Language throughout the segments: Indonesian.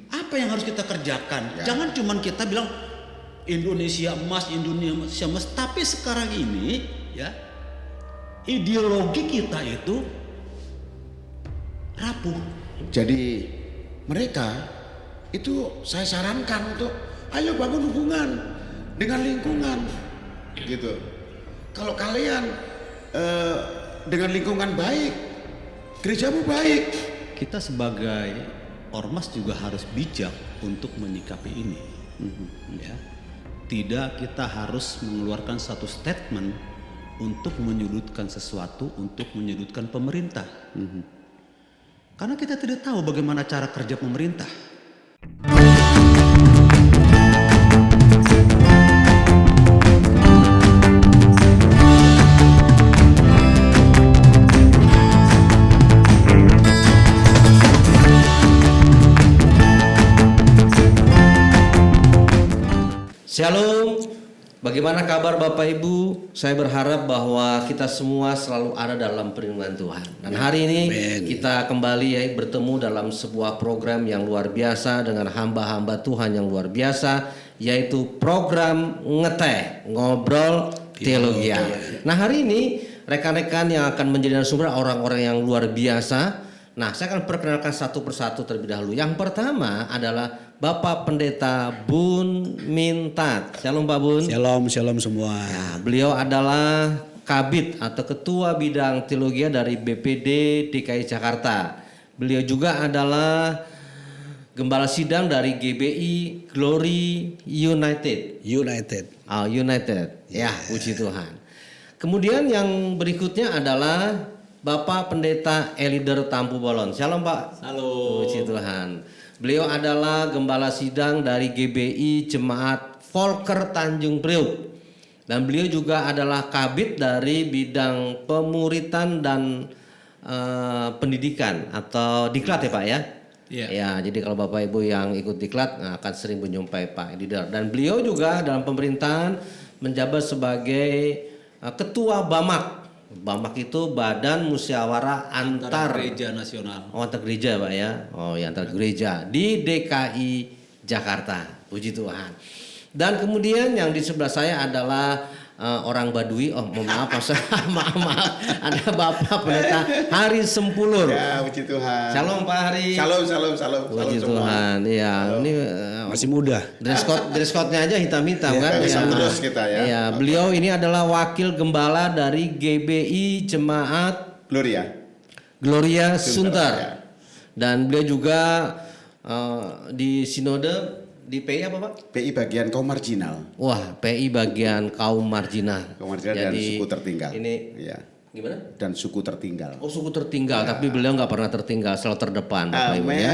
Apa yang harus kita kerjakan? Jangan cuman kita bilang Indonesia emas, tapi sekarang ini ya ideologi kita itu rapuh. Jadi mereka itu saya sarankan untuk ayo bangun hubungan dengan lingkungan gitu. Kalau kalian dengan lingkungan baik, gerejamu baik. Kita sebagai ormas juga harus bijak untuk menyikapi ini. Ya. Tidak kita harus mengeluarkan satu statement untuk menyudutkan sesuatu, untuk menyudutkan pemerintah. Karena kita tidak tahu bagaimana cara kerja pemerintah. Shalom, bagaimana kabar Bapak Ibu? Saya berharap bahwa kita semua selalu ada dalam perlindungan Tuhan. Dan hari ini kita kembali bertemu dalam sebuah program yang luar biasa dengan hamba-hamba Tuhan yang luar biasa, yaitu program Ngeteh, Ngobrol Teologia. Nah hari ini rekan-rekan yang akan menjadi narasumber orang-orang yang luar biasa. Nah saya akan perkenalkan satu persatu terlebih dahulu. Yang pertama adalah Bapak Pendeta Bun Mintat. Shalom Pak Bun. Shalom semua. Nah, beliau adalah Kabid atau Ketua Bidang Teologi dari BPD DKI Jakarta. Beliau juga adalah Gembala Sidang dari GBI Glory United. United. Ya, puji Tuhan. Kemudian yang berikutnya adalah Bapak Pendeta Elider Tampu Bolon. Shalom Pak. Halo. Puji Tuhan. Beliau adalah Gembala Sidang dari GBI Jemaat Volker Tanjung Priuk. Dan beliau juga adalah Kabid dari bidang pemuritan dan pendidikan atau diklat ya Pak ya? Iya. Ya, jadi kalau Bapak Ibu yang ikut diklat akan sering menjumpai Pak Elider. Dan beliau juga dalam pemerintahan menjabat sebagai Ketua BAMAK. BAMAK itu Badan Musyawarah Antar Gereja Nasional. Oh, antar gereja Pak ya. Oh ya, antar gereja di DKI Jakarta. Puji Tuhan. Dan kemudian yang di sebelah saya adalah orang Badui. Oh, mohon maaf maaf. Ada Bapak Pendeta Hari Sempulur. Ya, puji Tuhan. Shalom Pak Hari. Shalom. Puji Shalom Tuhan. Iya, ini Masih muda. dress code-nya aja hitam-hitam kan. Hitam terus kita ya. Iya, beliau ini adalah wakil gembala dari GBI Jemaat Gloria Sunter. Ya. Dan beliau juga di sinode di PI apa Pak? PI bagian kaum marginal. Wah, PI bagian kaum marginal. Kaum marginal dan suku tertinggal. Ini ya. gimana? Dan suku tertinggal. Oh, suku tertinggal, tapi beliau nggak pernah tertinggal, selalu terdepan Bapak Ibu ya.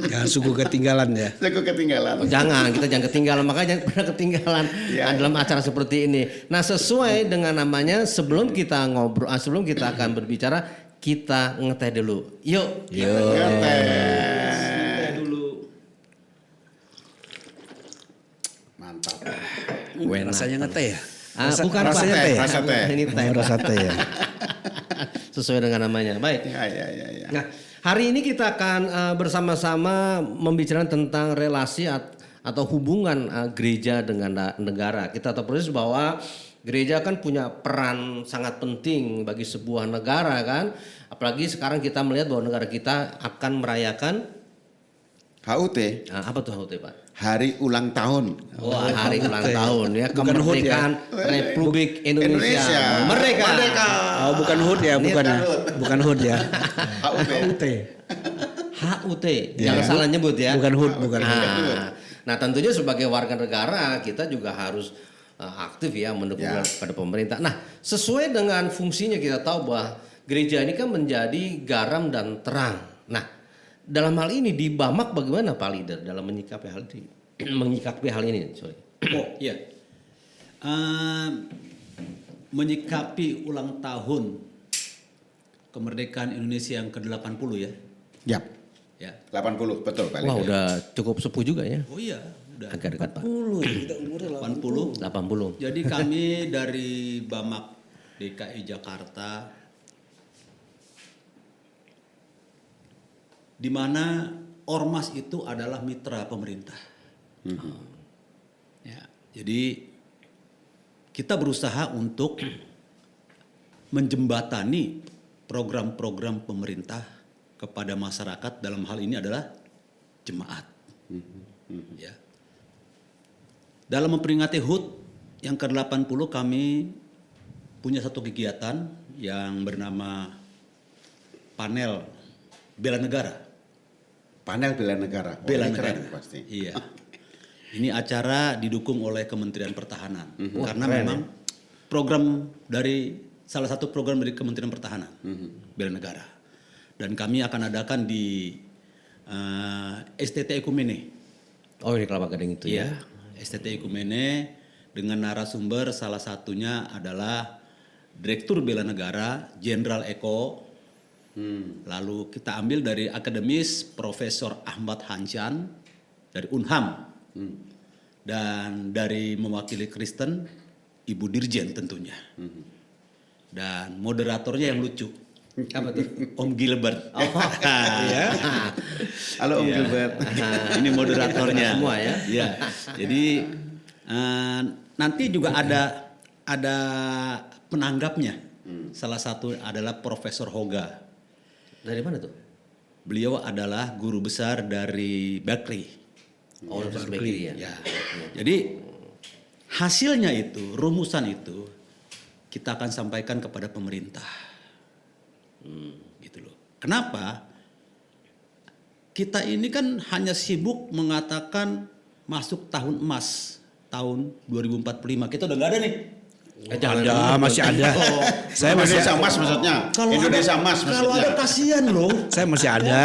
Jangan suku ketinggalan ya. Suku ketinggalan. Oh, kita jangan ketinggalan, makanya jangan pernah ketinggalan dalam acara seperti ini. Nah, sesuai dengan namanya, sebelum kita ngobrol, sebelum kita akan berbicara, kita ngeteh dulu. Yuk. Ngeteh dulu. Mantap. Rasanya ngeteh ya. Bukan rasanya Pak. teh. Rasa teh. Ini teh. Rasa teh ya. Sesuai dengan namanya. Baik. Ya. Nah, hari ini kita akan bersama-sama membicarakan tentang relasi atau hubungan gereja dengan negara. Kita tahu persis bahwa gereja kan punya peran sangat penting bagi sebuah negara kan. Apalagi sekarang kita melihat bahwa negara kita akan merayakan HUT. apa tuh HUT Pak? Hari ulang tahun. Wah, hari ulang tahun ya Bukan HUT ya? kemerdekaan Republik Indonesia. Merdeka. Oh, bukan HUT ya, bukan ya. Bukan HUT ya. HUT. HUT. Jangan salah nyebut ya. Bukan HUT, bukan HUT. Nah, tentunya sebagai warga negara kita juga harus aktif ya mendukung pada pemerintah. Nah, sesuai dengan fungsinya kita tahu bahwa gereja ini kan menjadi garam dan terang. Nah, dalam hal ini di BAMAK bagaimana Pak Leader dalam menyikapi hal ini? Sorry. Oh iya. Menyikapi ulang tahun kemerdekaan Indonesia yang ke-80 ya. Yap. Ya. 80 betul Pak. Wah, udah cukup sepuh juga ya. Oh iya, udah. Agak dekat Pak. 80. 80. Jadi kami dari BAMAK DKI Jakarta di mana ormas itu adalah mitra pemerintah. Ya, jadi kita berusaha untuk menjembatani program-program pemerintah kepada masyarakat, dalam hal ini adalah jemaat. Ya. Dalam memperingati HUT yang ke-80 kami punya satu kegiatan yang bernama panel bela negara. Panel bela negara. Oh, Bela ini negara. keren pasti. Iya. Ini acara didukung oleh Kementerian Pertahanan. Karena keren, memang program dari salah satu program dari Kementerian Pertahanan, bela negara. Dan kami akan adakan di STT Ekumene. Oh, ini Kelapa Gading itu ya. Iya, STT Ekumene dengan narasumber salah satunya adalah Direktur Bela Negara Jenderal Eko. Lalu kita ambil dari akademis Profesor Ahmad Hanchan dari Unham. Dan dari mewakili Kristen Ibu Dirjen tentunya. Dan moderatornya yang lucu. Apa tuh? Om Gilbert. Iya. Halo Om Gilbert. Ini moderatornya. Semua ya. Iya. Jadi nanti juga ada penanggapnya. Salah satu adalah Profesor Hoga. Dari mana tuh? Beliau adalah guru besar dari Berkeley. Oh, Berkeley ya. Ya. Jadi hasilnya itu, rumusan itu kita akan sampaikan kepada pemerintah. Gitu loh. Kenapa? Kita ini kan hanya sibuk mengatakan masuk tahun emas tahun 2045. Kita udah nggak ada nih. Ada, masih ada. Saya masih Indonesia Mas maksudnya. Kalau Indonesia ada, Mas kalau maksudnya. ada kasihan loh. Saya masih ada.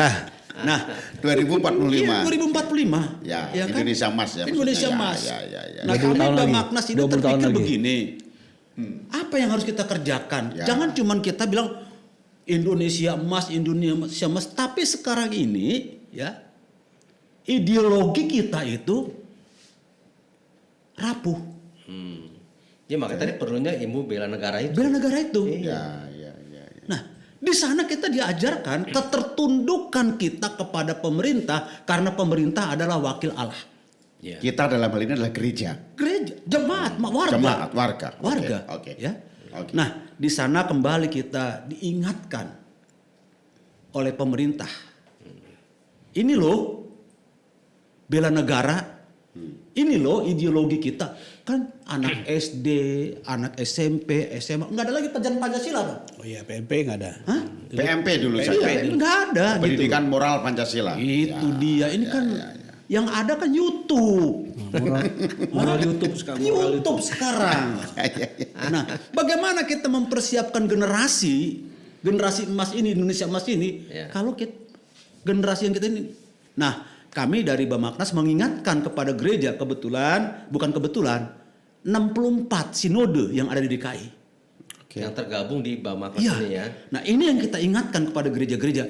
Nah, 2045. iya 2045. Ya, kan? Indonesia Mas ya. Indonesia maksudnya. Mas. Ya. Nah, 20 kami tahun Bang lagi. Magnas ini 20 tahun terpikir lagi. begini. Apa yang harus kita kerjakan? Ya. Jangan cuman kita bilang Indonesia emas, tapi sekarang ini ya ideologi kita itu rapuh. Ya makanya tadi perlunya ilmu bela negara itu. Bela negara itu. Ya. Nah, di sana kita diajarkan ketertundukan kita kepada pemerintah karena pemerintah adalah wakil Allah. Ya. Kita dalam hal ini adalah gereja. Gereja, jemaat, warga. Jemaat, warga. Warga. Oke. Ya. Oke. Nah, di sana kembali kita diingatkan oleh pemerintah. Ini loh bela negara. Ini loh ideologi kita. Kan anak SD, anak SMP, SMA, nggak ada lagi pelajaran Pancasila, Bang. Oh iya, PMP nggak ada. Hah? PMP dulu Iya, saja. nggak ada gitu. Pendidikan moral Pancasila. Itu dia. Ini kan yang ada kan YouTube. Moral YouTube sekarang. YouTube sekarang. Nah, bagaimana kita mempersiapkan generasi emas ini, Indonesia emas ini, Ya. kalau generasi yang kita ini. Nah, kami dari Bamaknas mengingatkan kepada gereja, bukan kebetulan, 64 sinode yang ada di DKI. Yang tergabung di Bamaknas Iya. ini ya. Nah, ini yang kita ingatkan kepada gereja-gereja.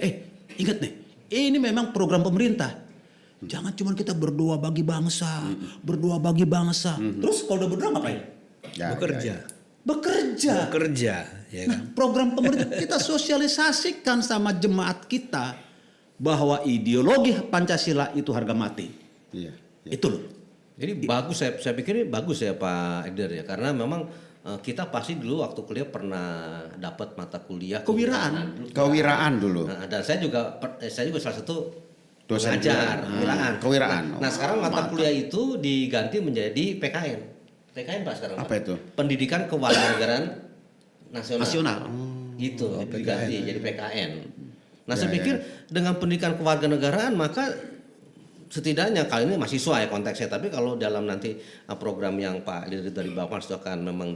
Ingat nih, ini memang program pemerintah. Jangan cuma kita berdoa bagi bangsa, berdoa bagi bangsa. Terus kalau udah berdoa ngapain? Bekerja. Bekerja. Ya Nah, kan? program pemerintah kita sosialisasikan sama jemaat kita bahwa ideologi Pancasila itu harga mati. Iya. Itu loh. Jadi bagus, saya pikir ini bagus ya Pak Eder ya, karena memang kita pasti dulu waktu kuliah pernah dapat mata kuliah Kewiraan. Kewiraan dulu. Nah, dan saya juga salah satu Dosen pengajar kewiraan. Nah, sekarang mata Mantap. kuliah itu diganti menjadi PKN. PKN Pak sekarang. Apa Pak? itu? Pendidikan Kewarganegaraan Nasional. Nasional. Gitu, diganti jadi PKN. Nah, saya Ya, pikir dengan pendidikan kewarganegaraan maka setidaknya kali ini mahasiswa ya konteksnya, tapi kalau dalam nanti program yang Pak dari Bapak itu akan memang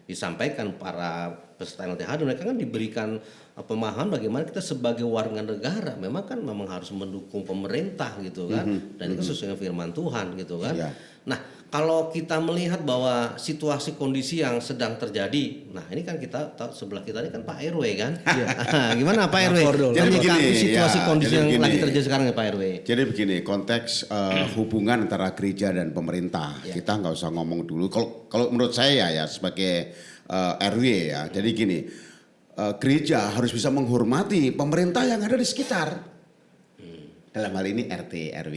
disampaikan para peserta LTH, mereka kan diberikan pemahaman bagaimana kita sebagai warga negara memang harus mendukung pemerintah gitu kan, dan itu sesuai dengan firman Tuhan gitu kan. Ya. Nah, kalau kita melihat bahwa situasi kondisi yang sedang terjadi, nah ini kan kita tahu sebelah kita ini kan Pak RW kan. Gimana Pak RW? Jadi Menyikapi begini, situasi ya, kondisi jadi yang begini. lagi terjadi sekarang ya Pak RW. Jadi begini, konteks hubungan antara gereja dan pemerintah, Ya. kita nggak usah ngomong dulu. Kalau menurut saya ya sebagai RW ya, jadi gini, gereja harus bisa menghormati pemerintah yang ada di sekitar. dalam hal ini RT RW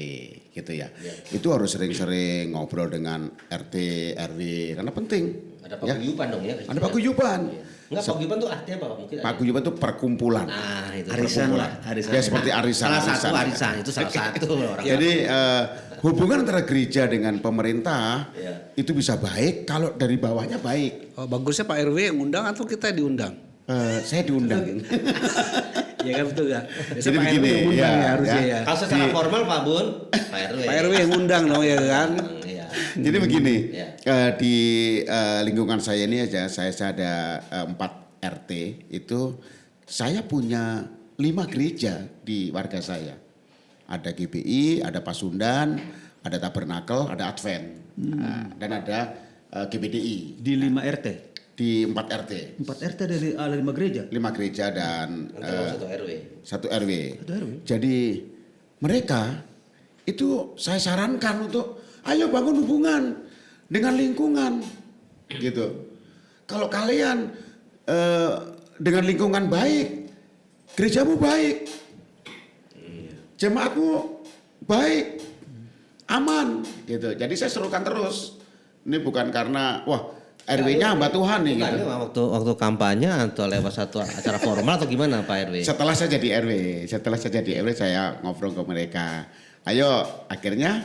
gitu ya. Itu harus sering-sering ngobrol dengan RT RW karena penting. Ada paguyuban dong ya. Ada paguyuban. Enggak, paguyuban tuh artinya apa? Mungkin ada. Paguyuban itu perkumpulan. Nah, itu. Arisan lah, perkumpulan. arisan. Ya seperti arisan. Salah satu arisan itu salah satu orang. Jadi hubungan antara gereja dengan pemerintah Ya. itu bisa baik kalau dari bawahnya baik. Oh, bagusnya Pak RW yang undang atau kita diundang? Saya diundang. Ya kan betul gak? Jadi begini, yang undang ya, ya, harusnya ya. ya. Kalau secara formal Pak Bun, Pak RW. Pak RW yang undang dong ya kan? Iya. Jadi begini, Ya. di lingkungan saya ini aja, saya ada 4 RT itu, saya punya 5 gereja di warga saya. Ada GBI, ada Pasundan, ada Tabernakel, ada Advent, dan ada GBDI Di 5 RT. di 4 RT. 4 RT dari 5 gereja. 5 gereja dan Untuk satu RW. 1 RW. Jadi mereka itu saya sarankan untuk ayo bangun hubungan dengan lingkungan gitu. Kalau kalian dengan lingkungan baik, gerejamu baik, jemaatmu baik, aman gitu. Jadi saya serukan terus. Ini bukan karena wah RW-nya hamba Tuhan nih Bukan, gitu. waktu kampanye atau lewat satu acara formal atau gimana Pak RW? Setelah saya jadi RW, saya ngobrol ke mereka. Ayo, akhirnya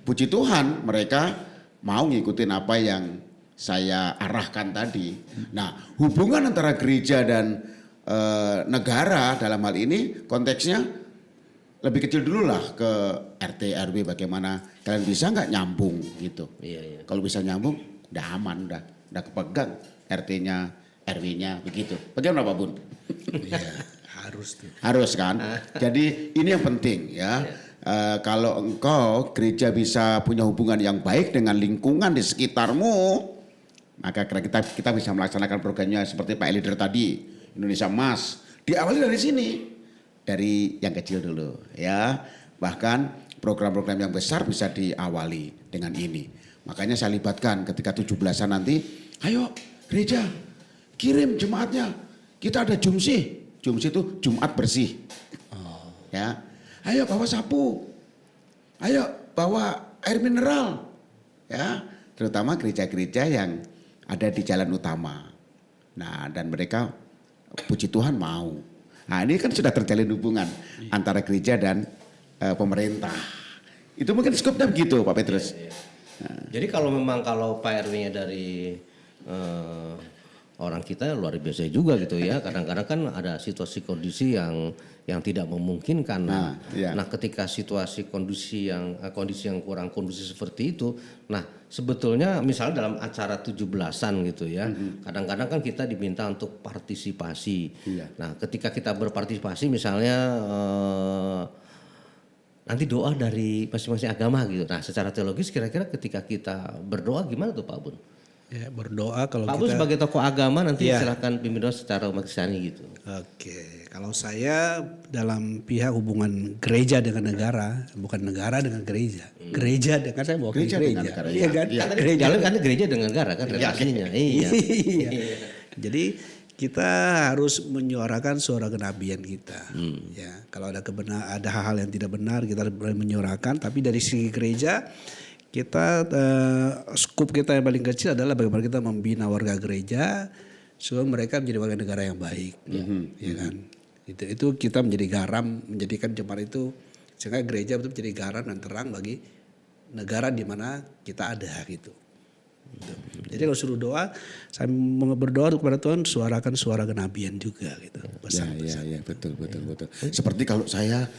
puji Tuhan mereka mau ngikutin apa yang saya arahkan tadi. Nah, hubungan antara gereja dan negara dalam hal ini konteksnya lebih kecil dulu lah ke RT RW, bagaimana kalian bisa nggak nyambung gitu. Iya. Kalau bisa nyambung, udah aman, udah kepegang RT-nya, RW-nya begitu. Bagaimana Pak Bun? Iya, harus tuh. Harus kan? Jadi ini yang penting ya. Kalau engkau gereja bisa punya hubungan yang baik dengan lingkungan di sekitarmu, maka kita bisa melaksanakan programnya seperti Pak Elider tadi, Indonesia Emas. Diawali dari sini, dari yang kecil dulu ya. Bahkan program-program yang besar bisa diawali dengan ini. Makanya saya libatkan ketika 17-an nanti, ayo gereja kirim jemaatnya. Kita ada Jumsi. Jumsi itu Jumat bersih. Ya. Ayo bawa sapu. Ayo bawa air mineral. Ya, terutama gereja-gereja yang ada di jalan utama. Nah, dan mereka puji Tuhan mau. Nah, ini kan sudah terjalin hubungan antara gereja dan pemerintah. Itu mungkin skupnya begitu Pak Petrus. Jadi kalau Pak RW-nya dari orang kita luar biasa juga gitu ya. Kadang-kadang kan ada situasi kondisi yang tidak memungkinkan. Iya. Nah, ketika situasi kondisi yang kurang kondusif seperti itu, nah sebetulnya misalnya dalam acara 17-an gitu ya. Kadang-kadang kan kita diminta untuk partisipasi. Iya. Nah, ketika kita berpartisipasi misalnya nanti doa dari masing-masing agama gitu. Nah, secara teologis kira-kira ketika kita berdoa gimana tuh Pak Bun? Ya, berdoa kalau Pak Bun kita. sebagai tokoh agama nanti Iya. silahkan pimpin doa secara umat Kristiani gitu. Oke, kalau saya dalam pihak hubungan gereja dengan negara, bukan negara dengan gereja. Gereja dengan saya bawa Gereja gereja. dengan negara, Iya kan? iya. Kan tadi jalan kan gereja dengan negara kan relasinya. Iya. Iya. Jadi kita harus menyuarakan suara kenabian kita. Ya, kalau ada ada hal-hal yang tidak benar kita harus berani menyuarakan. Tapi dari segi gereja kita skup kita yang paling kecil adalah bagaimana kita membina warga gereja supaya mereka menjadi warga negara yang baik. Ya kan? Itu kita menjadi garam, menjadikan jemaat itu sehingga gereja itu menjadi garam dan terang bagi negara di mana kita ada gitu. Jadi kalau suruh doa, saya mau berdoa kepada Tuhan, suarakan suara kenabian juga gitu. Ya, betul. Seperti kalau saya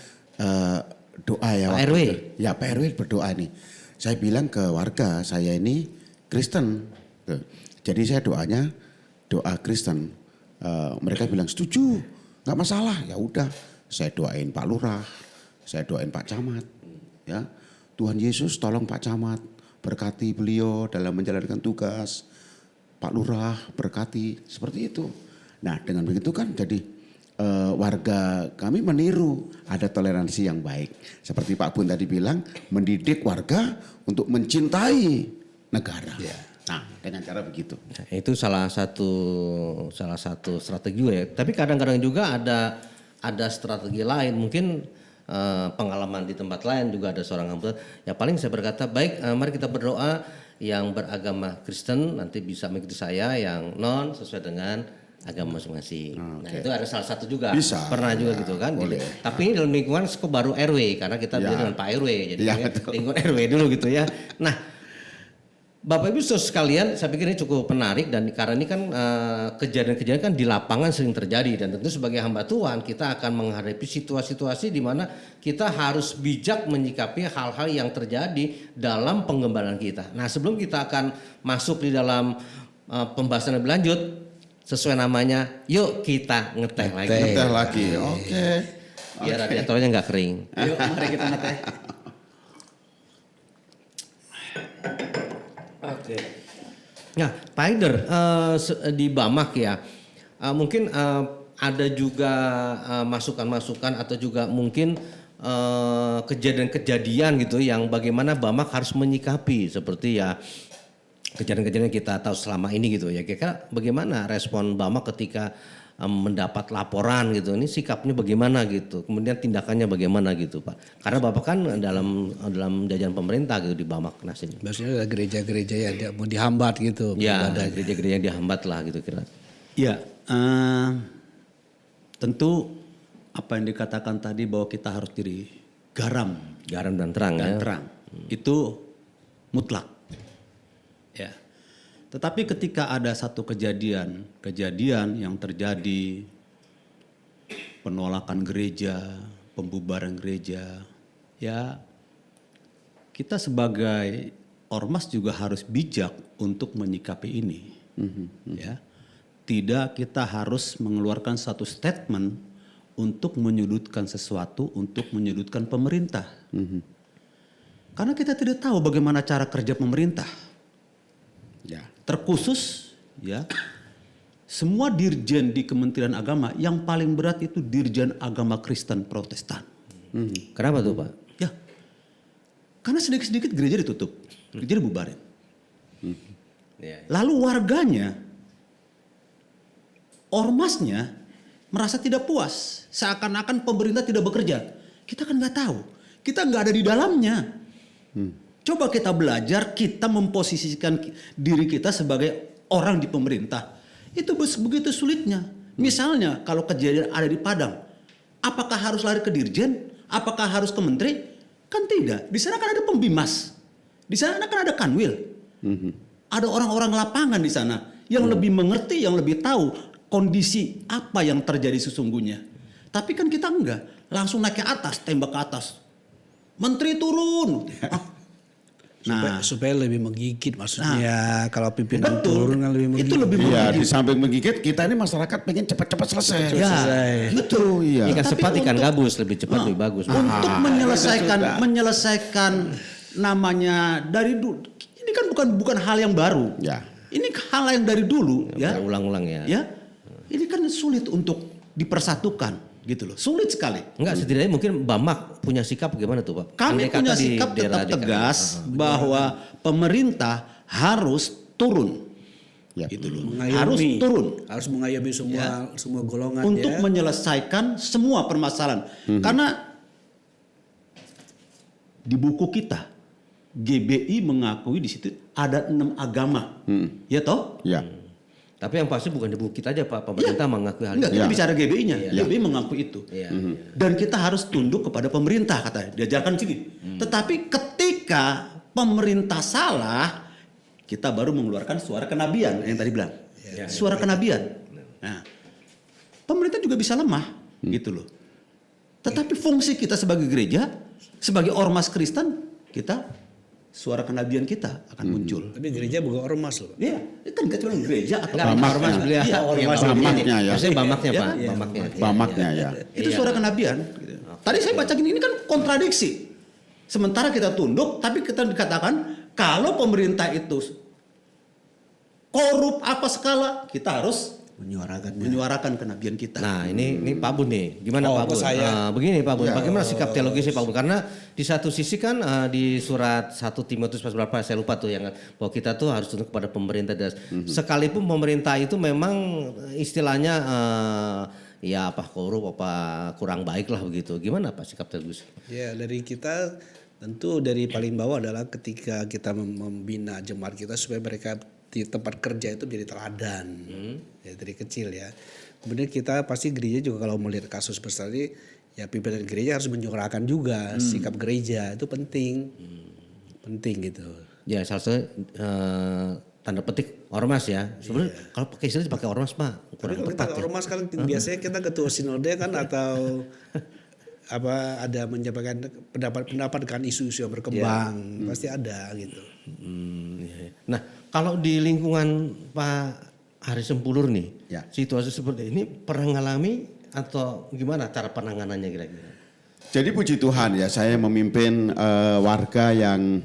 doa ya Pak RW. Ya Pak RW berdoa nih. Saya bilang ke warga saya ini Kristen. Tuh. Jadi saya doanya doa Kristen. Mereka bilang setuju, nggak masalah. Ya udah, saya doain Pak Lurah, saya doain Pak Camat. Ya, Tuhan Yesus tolong Pak Camat, berkati beliau dalam menjalankan tugas. Pak Lurah berkati, seperti itu. Nah dengan begitu kan jadi warga kami meniru, ada toleransi yang baik. Seperti Pak Bun tadi bilang, mendidik warga untuk mencintai negara. Ya. Nah dengan cara begitu. Nah, itu salah satu strategi juga ya. Tapi kadang-kadang juga ada strategi lain. Mungkin pengalaman di tempat lain juga ada seorang hamba. Ya paling saya berkata baik, mari kita berdoa. Yang beragama Kristen nanti bisa mengikuti saya, yang non sesuai dengan agama masing-masing. Nah itu ada salah satu juga. Bisa. Pernah juga gitu kan. Boleh. Tapi ini dalam lingkungan baru RW karena kita beda dengan Pak RW. Jadi betul. lingkungan RW dulu gitu ya. Nah, Bapak Ibu saudara sekalian, saya pikir ini cukup menarik dan karena ini kan kejadian-kejadian kan di lapangan sering terjadi dan tentu sebagai hamba Tuhan kita akan menghadapi situasi-situasi di mana kita harus bijak menyikapi hal-hal yang terjadi dalam pengembangan kita. Nah, sebelum kita akan masuk di dalam pembahasan lebih lanjut, sesuai namanya, yuk kita ngeteh lagi. Ngeteh lagi. Oke. Biar radiatornya nggak kering. Yuk mari kita ngeteh. Oke. Nah, Pak Haider di Bamak ya, mungkin ada juga masukan-masukan atau juga mungkin kejadian-kejadian gitu yang bagaimana Bamak harus menyikapi seperti ya kejadian-kejadian yang kita tahu selama ini gitu ya. Kira-kira bagaimana respon Bamak ketika mendapat laporan gitu, ini sikapnya bagaimana gitu, kemudian tindakannya bagaimana gitu Pak. Karena Bapak kan dalam jajaran pemerintah gitu di Bamak Nas ini. Biasanya ada gereja-gereja yang mau dihambat gitu. Ya, ada gereja-gereja yang dihambat lah gitu kira. Ya, tentu apa yang dikatakan tadi bahwa kita harus jadi garam Garam dan terang dan ya. terang. Itu mutlak. Ya. Tetapi ketika ada satu kejadian yang terjadi, penolakan gereja, pembubaran gereja, ya kita sebagai ormas juga harus bijak untuk menyikapi ini. Ya. Tidak kita harus mengeluarkan satu statement untuk menyudutkan sesuatu, untuk menyudutkan pemerintah. Karena kita tidak tahu bagaimana cara kerja pemerintah. Ya. Terkhusus ya semua dirjen di Kementerian Agama yang paling berat itu Dirjen Agama Kristen Protestan. Kenapa tuh Pak? Ya, karena sedikit-sedikit gereja ditutup, gereja dibubarin. Ya. Lalu warganya, ormasnya merasa tidak puas, seakan-akan pemerintah tidak bekerja. Kita kan nggak tahu, kita nggak ada di dalamnya. Coba kita belajar, kita memposisikan diri kita sebagai orang di pemerintah. Itu begitu sulitnya. Misalnya kalau kejadian ada di Padang, apakah harus lari ke dirjen? Apakah harus ke menteri? Kan tidak. Di sana kan ada pembimas. Di sana kan ada kanwil. Ada orang-orang lapangan di sana yang lebih mengerti, yang lebih tahu kondisi apa yang terjadi sesungguhnya. Tapi kan kita enggak. Langsung naik ke atas, tembak ke atas. Menteri turun. Supaya lebih menggigit maksudnya. Kalau pimpinan Betul. turun kan lebih menggigit. Itu lebih Iya, menggigit. di samping menggigit, kita ini masyarakat pengen cepat-cepat selesai. Ya, Gitu, iya. Ikan Tapi cepat ikan untuk- gabus lebih cepat lebih bagus. Untuk menyelesaikan namanya dari dulu. Ini kan bukan hal yang baru. Ya. Ini hal yang dari dulu ya. Ulang-ulang ya. Ya. Ini kan sulit untuk dipersatukan gitu loh. Sulit sekali. Enggak, setidaknya mungkin Bamak punya sikap bagaimana tuh Pak? Kami Andai kata punya di sikap daerah tetap DKI. tegas bahwa pemerintah harus turun. Ya. Gitu loh. Mengayomi. Harus turun Harus mengayomi semua golongan untuk ya. menyelesaikan semua permasalahan. Karena di buku kita GBI mengakui di situ ada 6 agama. Ya toh? Ya. Tapi yang pasti bukan di buku kita aja Pak, pemerintah mengakui hal Enggak, itu. kita Ya. bicara GBI-nya. GBI mengakui itu. Iya. Dan kita harus tunduk kepada pemerintah katanya. Diajarkan di sini. Tetapi ketika pemerintah salah, kita baru mengeluarkan suara kenabian yang tadi bilang. Suara kenabian. Nah, pemerintah juga bisa lemah gitu loh. Tetapi fungsi kita sebagai gereja, sebagai ormas Kristen, kita suara kenabian kita akan muncul. Tapi gereja bukan ormas loh. Iya, itu kan gak cuma gereja atau Enggak, Bamaknya. ormas beliau. Iya, Bamaknya ya. Maksudnya Bamaknya Iya Pak, kan? Bamaknya. Bamaknya ya. itu suara kenabian. Gitu. Tadi saya baca gini, ini kan kontradiksi. Sementara kita tunduk, tapi kita dikatakan kalau pemerintah itu korup apa skala, kita harus menyuarakan kenabian kita. Nah ini Pak Bun nih, gimana Pak Bun? saya. Begini Pak Bun, bagaimana sikap teologisnya Pak Bun? Karena di satu sisi kan di surat 1 Timotius pasal berapa saya lupa tuh yang bahwa kita tuh harus tunduk kepada pemerintah. Sekalipun pemerintah itu memang istilahnya ya apa korup apa kurang baik lah begitu. Gimana Pak sikap Gus? Ya dari kita tentu dari paling bawah adalah ketika kita membina jemaat kita supaya mereka di tempat kerja itu menjadi teladan ya, dari kecil ya. Kemudian kita pasti gereja juga kalau melihat kasus besar ini ya pimpinan gereja harus menyuarakan juga sikap gereja itu penting, penting gitu. Ya salah satu tanda petik ormas ya. Sebenarnya kalau pakai istilah pakai ormas Pak Tapi kurang kalau kita tepat ya. ormas kan biasanya kita ketua sinode kan atau apa ada menyampaikan pendapat kan isu-isu yang berkembang pasti ada gitu. Iya. Nah kalau di lingkungan Pak Hari Sempulur nih, Ya. situasi seperti ini pernah ngalami atau gimana cara penanganannya kira-kira? Jadi puji Tuhan ya, saya memimpin warga yang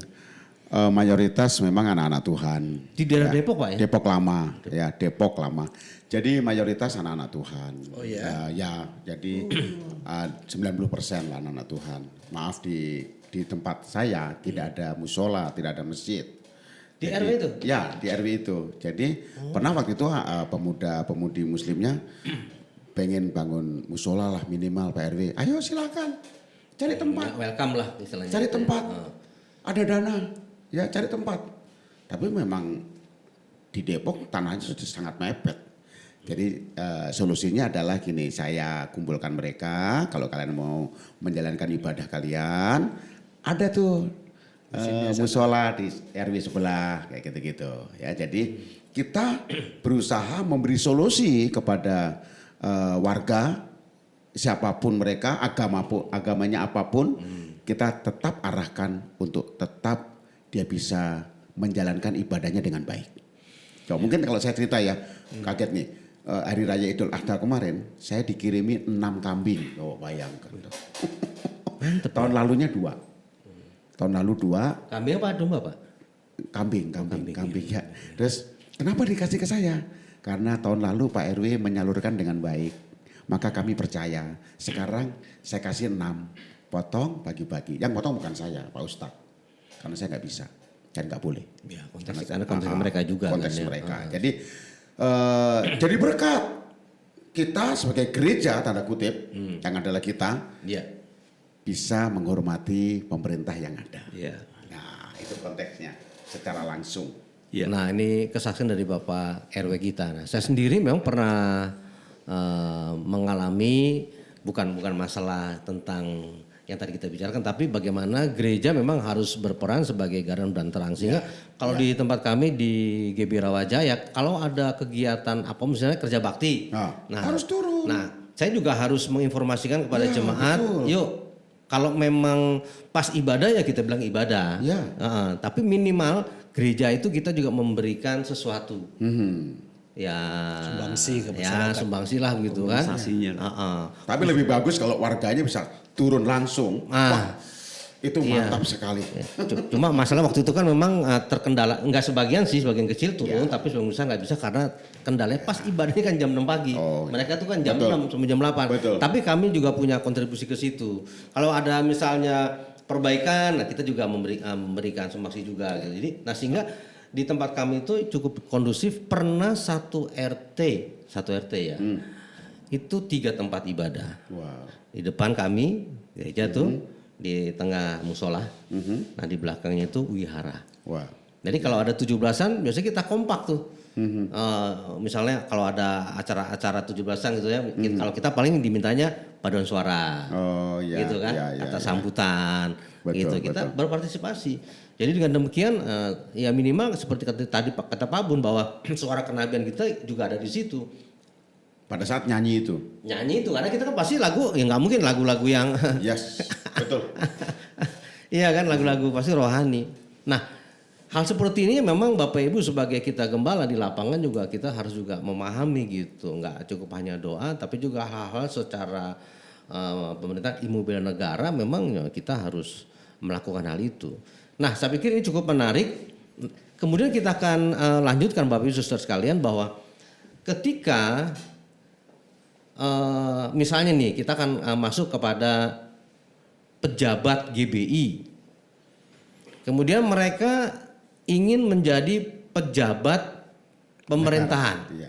mayoritas memang anak-anak Tuhan. Di daerah Depok Pak ya? Depok lama, ya Depok lama. Jadi mayoritas anak-anak Tuhan. Oh iya? Ya, jadi 90% lah anak-anak Tuhan. Maaf di tempat saya tidak ada musola, tidak ada masjid. Di Jadi, RW itu? Ya, di RW itu. Jadi pernah waktu itu pemuda-pemudi muslimnya pengen bangun musola lah minimal Pak RW. Ayo silakan, cari tempat. Welcome lah istilahnya. Cari tempat, ada dana, ya cari tempat. Tapi memang di Depok tanahnya sudah sangat mepet. Jadi solusinya adalah gini, saya kumpulkan mereka, kalau kalian mau menjalankan ibadah kalian, ada tuh musola di RW sebelah, kayak gitu-gitu. Ya, jadi kita berusaha memberi solusi kepada warga, siapapun mereka, agamanya apapun, kita tetap arahkan untuk tetap dia bisa menjalankan ibadahnya dengan baik. So, mungkin kalau saya cerita ya, kaget nih, hari raya Idul Adha kemarin, saya dikirimi 6 kambing. Oh, bayangkan. Tahun lalunya 2. Tahun lalu 2. Kambing apa domba Pak? Kambing ya. Terus kenapa dikasih ke saya? Karena tahun lalu Pak RW menyalurkan dengan baik. Maka kami percaya. Sekarang saya kasih 6. Potong, bagi-bagi. Yang potong bukan saya, Pak Ustadz. Karena saya nggak bisa. Dan nggak boleh. Ya, konteks mereka juga. Konteks kan, ya. mereka. Jadi berkat kita sebagai gereja, tanda kutip, yang adalah kita, Iya. bisa menghormati pemerintah yang ada. Iya. Nah, itu konteksnya secara langsung. Iya. Nah ini kesaksian dari Bapak RW kita. Nah saya sendiri memang pernah mengalami bukan masalah tentang yang tadi kita bicarakan, tapi bagaimana gereja memang harus berperan sebagai garda dan terang. Sehingga kalau di tempat kami di GB Rawajaya, kalau ada kegiatan apa misalnya kerja bakti, harus turun. Nah saya juga harus menginformasikan kepada jemaat, yuk kalau memang pas ibadah ya kita bilang ibadah. Ya. Tapi minimal gereja itu kita juga memberikan sesuatu. Ya Sumbangsi ke ya sumbangsi lah gitu kan. Kompensasinya. Tapi lebih bagus kalau warganya bisa turun langsung. Wah, itu mantap sekali. Cuma masalah waktu itu kan memang terkendala, enggak sebagian sih, sebagian kecil turun, tapi sebagian besar nggak bisa karena kendalanya pas ibadahnya kan jam 6 pagi. Mereka tuh kan jam 6 sampai jam 8. Betul. Tapi kami juga punya kontribusi ke situ. Kalau ada misalnya perbaikan, nah kita juga memberikan sumbangsi juga gitu. Jadi sehingga di tempat kami itu cukup kondusif. Pernah satu RT ya. Itu 3 tempat ibadah. Wow. Di depan kami gereja tuh, di tengah musola. Nah di belakangnya itu wihara. Wah. Jadi kalau ada 17-an biasanya kita kompak tuh. Misalnya kalau ada acara 17-an gitu ya, kalau kita paling dimintanya paduan suara. Oh iya. Gitu kan, iya, atas iya. sambutan. Betul, gitu. Kita betul. berpartisipasi. Jadi dengan demikian ya minimal seperti tadi kata Pak Bun bahwa suara kenabian kita juga ada di situ. Pada saat nyanyi itu. Nyanyi itu karena kita kan pasti lagu ya nggak mungkin lagu-lagu yang Yes, betul. iya kan lagu-lagu pasti rohani. Nah hal seperti ini memang Bapak Ibu sebagai kita gembala di lapangan juga kita harus juga memahami gitu. Nggak cukup hanya doa tapi juga hal-hal secara pemerintah ilmu bela negara memang ya, kita harus melakukan hal itu. Nah saya pikir ini cukup menarik. Kemudian kita akan lanjutkan Bapak Ibu Saudara sekalian bahwa ketika misalnya nih kita akan masuk kepada pejabat GBI. Kemudian mereka ingin menjadi pejabat pemerintahan. Iya.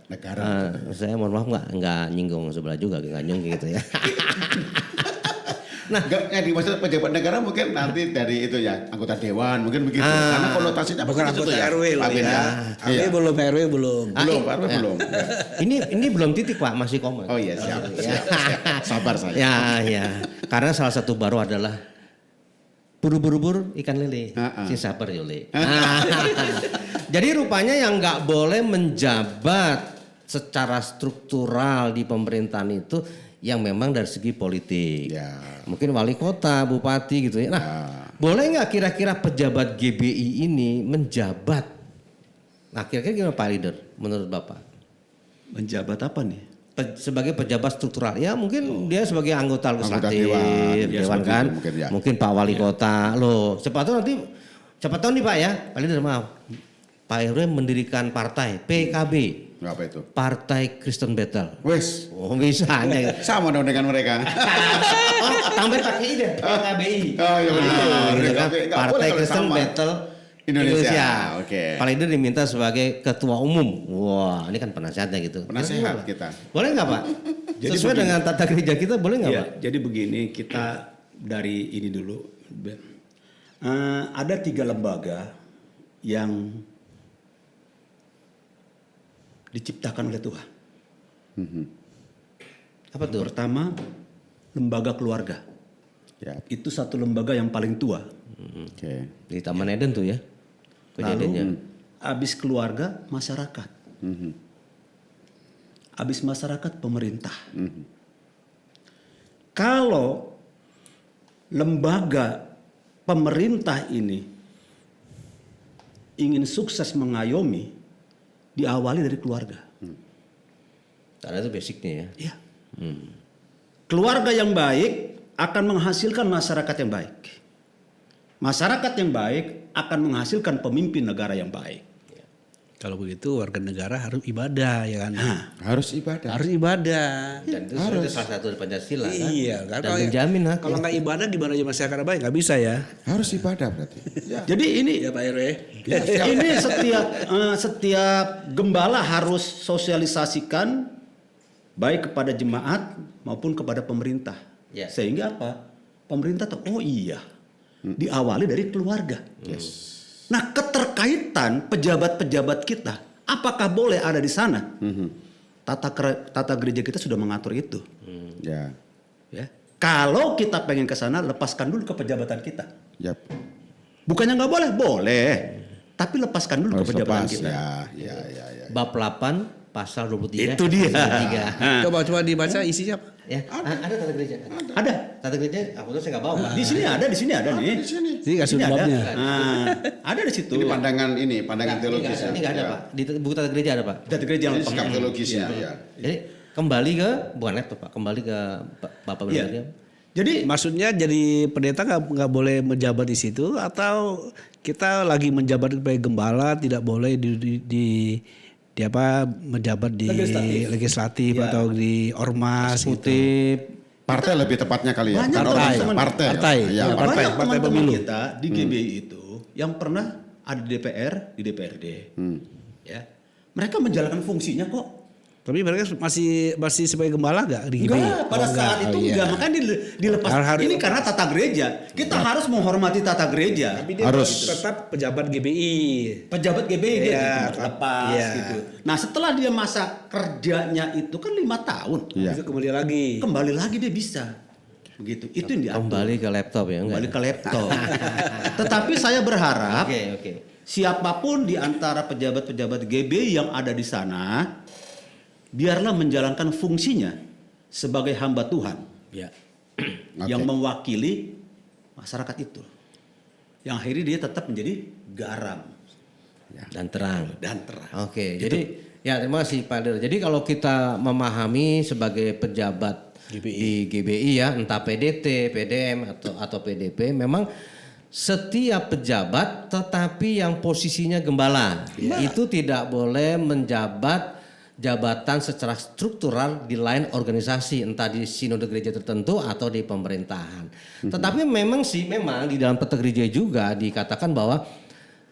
negara. Saya mohon maaf nggak nyinggung sebelah juga, nggak nyinggung gitu ya. Nah, yang dimaksud pejabat negara mungkin nanti dari itu ya anggota dewan mungkin begitu. Karena konotasinya Bukan begitu anggota tuh ya. RW loh Pak Ben, ya. Iya. RW belum. Belum, Pak RW belum. Ya. Ini belum titik Pak, masih koma. Oh iya, siap. Ya. Sabar saya. Ya. Karena salah satu baru adalah buru-buru ikan lele, si sabar yole. Jadi rupanya yang nggak boleh menjabat secara struktural di pemerintahan itu yang memang dari segi politik. Ya. Mungkin wali kota, bupati gitu ya. Nah, boleh nggak kira-kira pejabat GBI ini menjabat? Nah, kira-kira gimana Pak Leader menurut Bapak? Menjabat apa nih? Sebagai pejabat struktural, ya mungkin dia sebagai anggota legislatif, dewan. Ya, dewan seperti kan, itu mungkin, ya. mungkin Pak Wali Kota, loh, siapa tahu nih Pak ya, Pak Leader maaf, Pak RW mendirikan partai PKB, Apa itu? Partai Kristen Battle. Wes, Oh bisa aja. sama dong dengan mereka. Oh, tambah pakai ide PKBI. Oh iya benar. Gitu kan, Nggak boleh Partai kalau Kristen sama. Battle Indonesia. Oke. Pak Leader diminta sebagai ketua umum. Wah, ini kan penasehatnya gitu. Penasehat kita. Boleh nggak Pak? Jadi Sesuai begini. dengan tata gereja kita boleh nggak Ya, Pak? jadi begini kita dari ini dulu. Ada 3 lembaga yang diciptakan oleh Tuhan. Apa tuh? Pertama, lembaga keluarga. Ya. Itu satu lembaga yang paling tua. Oke. Di Taman Eden tuh ya. Kejadiannya. Lalu habis keluarga, masyarakat. Habis masyarakat, pemerintah. Kalau lembaga pemerintah ini ingin sukses mengayomi, diawali dari keluarga. Karena itu basicnya ya. Ya. Keluarga yang baik akan menghasilkan masyarakat yang baik. Masyarakat yang baik akan menghasilkan pemimpin negara yang baik. Kalau begitu warga negara harus ibadah ya kan. Harus ibadah. Harus ibadah. Dan itu sebenarnya salah satu dari Pancasila kan. Iya kan. Dan menjamin hak. Kalau nggak ibadah gimana aja masyarakat baik nggak bisa ya. Harus ibadah berarti. Ya. Jadi ini Ya Pak RW. ini setiap gembala harus sosialisasikan baik kepada jemaat maupun kepada pemerintah. Ya. Sehingga apa? Pemerintah tahu, oh iya, diawali dari keluarga. Nah, keterkaitan pejabat-pejabat kita, apakah boleh ada di sana? Tata gereja kita sudah mengatur itu. Ya. Ya. Kalau kita pengen ke sana, lepaskan dulu ke pejabatan kita. Yap. Bukannya nggak boleh, boleh. Tapi lepaskan dulu Harus ke pejabatan lepas. kita. Ya. Bab 8 pasal 23. Itu dia. 23. Coba dibaca isinya apa? Ya, ada tata gereja. Ada. Tata gereja, aku tuh saya nggak bawa. Pak. Di sini ada nih. Di sini. Jadi kasih Di sini ada. babnya. Nah, ada di situ. Ini pandangan teologis. Ini nggak ada Ya. Pak. Di buku tata gereja ada Pak. Data gereja yang Ini sikap lengkap. teologisnya. Ya. Jadi kembali ke bukan laptop Pak, kembali ke Bapak Iya. Bernardia. Jadi Maksudnya jadi pendeta nggak boleh menjabat di situ atau kita lagi menjabat sebagai gembala tidak boleh di apa menjabat di legislatif Ya. atau di ormas gitu. Eksekutif. Partai lebih tepatnya kali ya. Banyak Bukan ormas, teman-teman. Partai. Partai. Ya, Ya, partai. banyak partai teman-teman pemilu. kita di GBI itu yang pernah ada di DPR, di DPRD. Ya. Mereka menjalankan fungsinya kok. Tapi mereka masih sebagai gembala nggak di GBI? Enggak, pada saat itu iya. enggak. Makanya dilepas. Harus- Ini karena tata gereja. Kita harus menghormati tata gereja. Tapi dia Harus. tetap pejabat GBI. Pejabat GBI dia Iya, lepas iya. gitu. Nah, setelah dia masa kerjanya itu kan 5 tahun. Iya. Itu kembali lagi. Kembali lagi dia bisa. Begitu. Itu yang diatur. Kembali ke laptop ya enggak? Kembali ke laptop. Tetapi saya berharap Oke. siapapun di antara pejabat-pejabat GBI yang ada di sana, biarlah menjalankan fungsinya sebagai hamba Tuhan Ya. yang mewakili masyarakat itu. Yang akhirnya dia tetap menjadi garam Dan terang. dan terang. Oke, jadi ya terima kasih Pak Der. Jadi kalau kita memahami sebagai pejabat di GBI ya, entah PDT, PDM atau PDP, memang setiap pejabat tetapi yang posisinya gembala itu tidak boleh menjabat jabatan secara struktural di lain organisasi, entah di sinode gereja tertentu atau di pemerintahan. Tetapi memang di dalam tata gereja juga dikatakan bahwa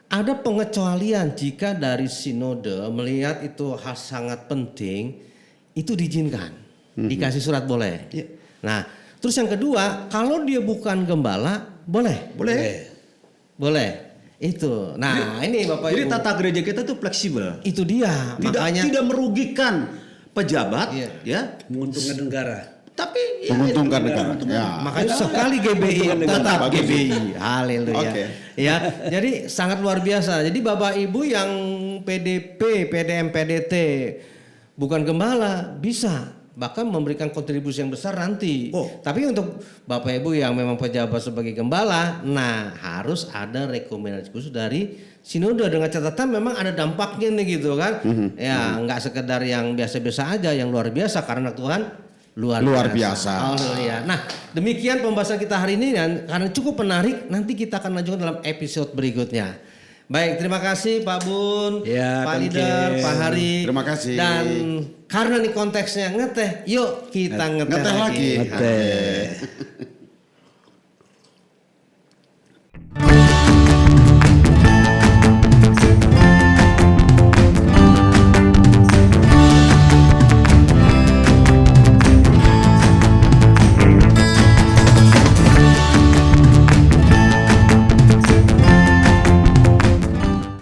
ada pengecualian jika dari sinode melihat itu hal sangat penting, itu diizinkan, dikasih surat boleh. Nah, terus yang kedua, kalau dia bukan gembala, boleh. Itu. Nah, ini Bapak Jadi Ibu. tata gereja kita tuh fleksibel. Itu dia. Tidak merugikan pejabat, Iya. ya. Menguntungkan negara. Tapi ya, Menguntungkan itu negara. Ya. Makanya sekali GBI tetap Bagus. GBI. Haleluya. Oke. Ya, jadi sangat luar biasa. Jadi Bapak Ibu yang PDP, PDM, PDT bukan gembala bisa bahkan memberikan kontribusi yang besar nanti. Oh. Tapi untuk Bapak Ibu yang memang pejabat sebagai gembala, nah harus ada rekomendasi khusus dari sinode dengan catatan memang ada dampaknya nih gitu kan. Ya, nggak sekedar yang biasa-biasa aja, yang luar biasa karena Tuhan luar biasa. Haleluya. Nah, demikian pembahasan kita hari ini dan karena cukup menarik, nanti kita akan lanjutkan dalam episode berikutnya. Baik, terima kasih Pak Bun, Ya, Pak thank Leader, you. Pak Hari. Terima kasih. Dan karena nih konteksnya ngeteh, yuk kita ngeteh Ngeteh lagi. lagi. Ngeteh.